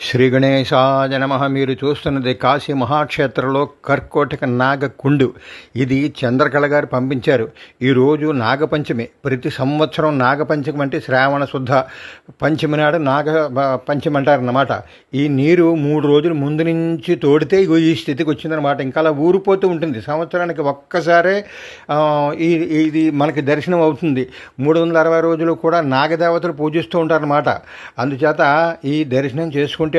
శ్రీ గణేశాయ నమః. మీరు చూస్తున్నది కాశీ మహాక్షేత్రంలో కర్కోటక నాగకుండు. ఇది చంద్రకళ గారు పంపించారు. ఈరోజు నాగపంచమి. ప్రతి సంవత్సరం నాగపంచమి అంటే శ్రావణ శుద్ధ పంచమి నాడు నాగ పంచమి అంటారన్నమాట. ఈ నీరు 3 రోజుల ముందు నుంచి తోడితే ఈ స్థితికి వచ్చిందనమాట. ఇంకా అలా ఊరిపోతూ ఉంటుంది. సంవత్సరానికి ఒక్కసారే ఇది మనకి దర్శనం అవుతుంది. 360 రోజులు కూడా నాగదేవతలు పూజిస్తూ ఉంటారన్నమాట. అందుచేత ఈ దర్శనం చేసుకుంటేట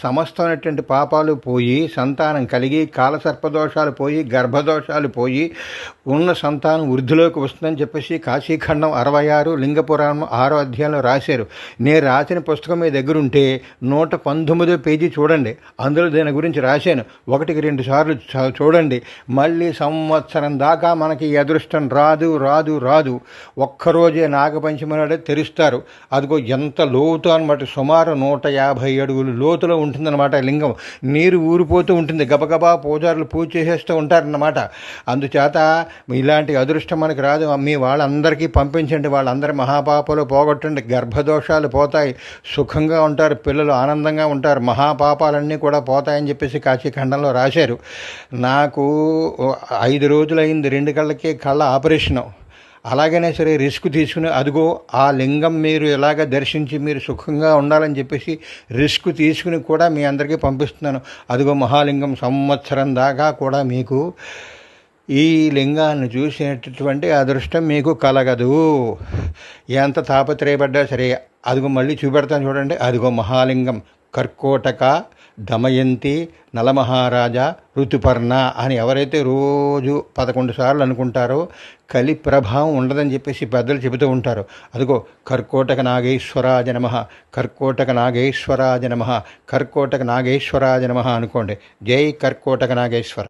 సమస్తమైనటువంటి పాపాలు పోయి, సంతానం కలిగి, కాలసర్పదోషాలు పోయి, గర్భదోషాలు పోయి, ఉన్న సంతానం వృద్ధిలోకి వస్తుందని చెప్పేసి కాశీఖండం 66 లింగ పురాణం 6వ అధ్యాయంలో రాశారు. నేను రాసిన పుస్తకం మీ దగ్గర ఉంటే 119వ పేజీ చూడండి. అందులో దీని గురించి రాశాను. 1-2 సార్లు చూడండి. మళ్ళీ సంవత్సరం దాకా మనకి ఈ అదృష్టం రాదు రాదు రాదు. ఒక్కరోజే నాగపంచమి నాడే తెరుస్తారు. అదిగో ఎంత లోతు అనమాట. సుమారు 150 అడుగులు లోతులో ఉంటుందన్నమాట లింగం. నీరు ఊరిపోతూ ఉంటుంది. గబగబా పూజారులు పూజ చేసేస్తూ ఉంటారన్నమాట. అందుచేత ఇలాంటి అదృష్టం మనకి రాదు. మీ వాళ్ళందరికీ పంపించండి. వాళ్ళందరి మహాపాపాలు పోగొట్టండి. గర్భదోషాలు పోతాయి. సుఖంగా ఉంటారు. పిల్లలు ఆనందంగా ఉంటారు. మహాపాపాలన్నీ కూడా పోతాయని చెప్పేసి కాశీఖండంలో రాశారు. నాకు 5 రోజులైంది 2 కళ్ళకి కళ్ళ ఆపరేషను. అలాగనే సరే రిస్క్ తీసుకుని అదిగో ఆ లింగం మీరు ఎలాగ దర్శించి మీరు సుఖంగా ఉండాలని చెప్పేసి రిస్క్ తీసుకుని కూడా మీ అందరికీ పంపిస్తున్నాను. అదిగో మహాలింగం. సంవత్సరం దాకా కూడా మీకు ఈ లింగాన్ని చూసేటటువంటి అదృష్టం మీకు కలగదు. ఎంత తాపత్రయపడ్డా సరే. అదిగో మళ్ళీ చూపెడతాను చూడండి. అదిగో మహాలింగం. కర్కోటక దమయంతి నలమహారాజా ఋతుపర్ణ అని ఎవరైతే రోజు 11 సార్లు అనుకుంటారో కలి ప్రభావం ఉండదని చెప్పేసి పెద్దలు చెబుతూ ఉంటారు. అదిగో కర్కోటక నాగేశ్వరాజ నమః, కర్కోటక నాగేశ్వరాజ నమః, కర్కోటక నాగేశ్వరాజ నమః అనుకోండి. జై కర్కోటక నాగేశ్వర.